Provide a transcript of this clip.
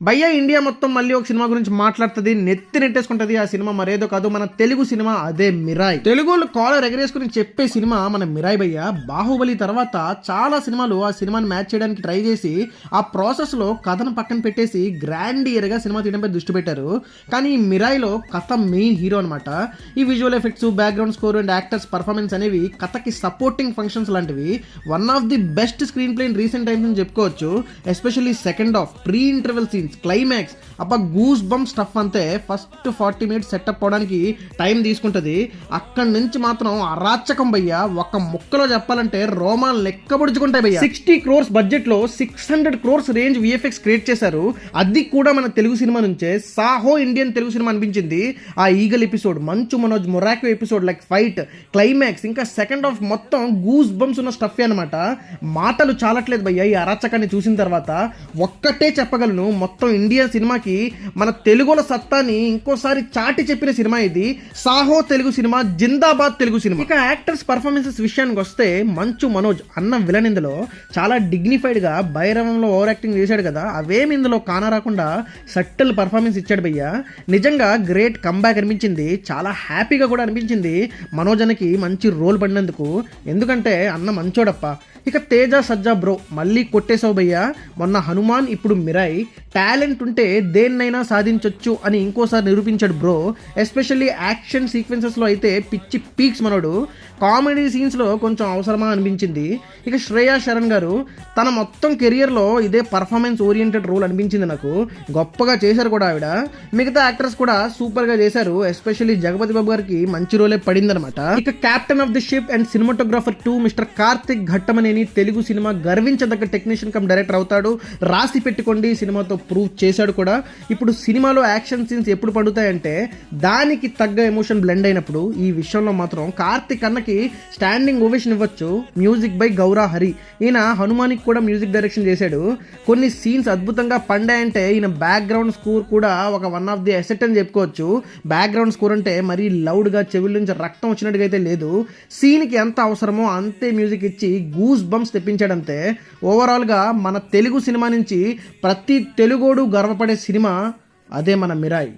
భయ్యా ఇండియా మొత్తం మళ్ళీ ఒక సినిమా గురించి మాట్లాడుతుంది, నెట్టేసుకుంటది. ఆ సినిమా మరేదో కాదు, మన తెలుగు సినిమా, అదే మిరాయ్. తెలుగులో కాలర్ ఎగరేసుకుని చెప్పే సినిమా మన మిరాయ్ భయ్యా. బాహుబలి తర్వాత చాలా సినిమాలు ఆ సినిమాని మ్యాచ్ చేయడానికి ట్రై చేసి ఆ ప్రాసెస్ లో కథను పక్కన పెట్టేసి గ్రాండియర్ గా సినిమా తీయడంపై దృష్టి పెట్టారు. కానీ ఈ మిరాయ్లో కథ మెయిన్ హీరో అనమాట. ఈ visual effects, background score and actors performance అనేవి కథకి సపోర్టింగ్ ఫంక్షన్స్ లాంటివి. One of the best screen play in recent times అని చెప్పుకోవచ్చు. Especially second half, pre interval scenes, climax, అబ్బా గూస్ బంప్ స్టఫ్ అంతే. ఫస్ట్ 40 minutes సెటప్ అవడానికి time తీసుకుంటుంది. అక్కడి నుంచి మాత్రం అరాచకం భయ్యా. ఒక్క ముక్కలో చెప్పాలంటే రోమాలు లెక్కబడుచుకుంటాయి భయ్యా. 60 crores బడ్జెట్ లో 600 crores రేంజ్ విఎఫ్ఎక్స్ క్రియేట్ చేశారు. అది కూడా మన తెలుగు సినిమా నుంచే. సాహో ఇండియన్ తెలుగు సినిమా అనిపించింది. ఆ eagle episode, Manchu Manoj Morocco episode, like fight, climax, ఇంకా సెకండ్ హాఫ్ మొత్తం గూస్ బంప్స్ ఉన్న స్టఫ్ అనమాట. మాటలు చాలట్లేదు భయ్యా ఈ అరాచకాన్ని చూసిన తర్వాత. ఒక్కటే చెప్పగలను, మొత్తం ఇండియా సినిమాకి మన తెలుగుల సత్తాని ఇంకోసారి చాటి చెప్పిన సినిమా ఇది. సాహో తెలుగు సినిమా, జిందాబాద్ తెలుగు సినిమా. ఇక యాక్టర్స్ పర్ఫార్మెన్సెస్ విషయానికి వస్తే, మంచు మనోజ్ అన్న విలన్ ఇందులో చాలా డిగ్నిఫైడ్ గా భైరవంలో ఓవర్ యాక్టింగ్ చేశాడు కదా, అవేమి ఇందులో కానరాకుండా సట్టల్ పర్ఫార్మెన్స్ ఇచ్చాడు భయ్యా. నిజంగా గ్రేట్ కంబ్యాక్ అనిపించింది. చాలా హ్యాపీగా కూడా అనిపించింది మనోజ్ అన్నకి మంచి రోల్ పడినందుకు. ఎందుకంటే అన్న మంచోడప్ప. ఇక తేజ సజ్జా బ్రో మళ్ళీ కొట్టేశావు భయ్యా. మొన్న హనుమాన్, ఇప్పుడు మిరాయ్. టాలెంట్ ఉంటే దేన్నైనా సాధించొచ్చు అని ఇంకోసారి నిరూపించాడు బ్రో. ఎస్పెషల్లీ యాక్షన్ సీక్వెన్సెస్లో అయితే పిచ్చి పీక్స్ మనోడు. కామెడీ సీన్స్లో కొంచెం అవసరమా అనిపించింది. ఇక శ్రేయా శరణ్ గారు తన మొత్తం కెరియర్లో ఇదే పర్ఫార్మెన్స్ ఓరియంటెడ్ రోల్ అనిపించింది నాకు. గొప్పగా చేశారు కూడా ఆవిడ. మిగతా యాక్టర్స్ కూడా సూపర్గా చేశారు. ఎస్పెషల్లీ జగపతి బాబు గారికి మంచి రోలే పడిందనమాట. ఇక captain of the ship and cinematographer 2 mister Karthik Ghattamaneni Telugu cinema గర్వించదగ్గ టెక్నీషియన్ కమ్ డైరెక్టర్ అవుతాడు. రాసి పెట్టుకోండి, సినిమాతో ప్రూవ్ చేశాడు కూడా. ఇప్పుడు సినిమాలో యాక్షన్ సీన్స్ ఎప్పుడు పడుతాయంటే దానికి తగ్గ ఎమోషన్ బ్లెండ్ అయినప్పుడు. ఈ విషయంలో మాత్రం కార్తిక్ అన్నకి స్టాండింగ్ ఓవేషన్ ఇవ్వచ్చు. Music by Gaura Hari. ఈయన హనుమానికి కూడా మ్యూజిక్ డైరెక్షన్ చేశాడు. కొన్ని సీన్స్ అద్భుతంగా పండాయంటే ఈయన బ్యాక్గ్రౌండ్ స్కోర్ కూడా ఒక వన్ ఆఫ్ ది అసెట్ అని చెప్పుకోవచ్చు. బ్యాక్గ్రౌండ్ స్కోర్ అంటే మరీ లౌడ్గా చెవుల నుంచి రక్తం వచ్చినట్టుగా అయితే లేదు. సీన్కి ఎంత అవసరమో అంతే మ్యూజిక్ ఇచ్చి గూస్ బంప్స్ తెప్పించాడంతే. ఓవరాల్గా మన తెలుగు సినిమా నుంచి ప్రతి తెలుగోడు గర్వపడే సినిమా అదే మన మిరాయ్.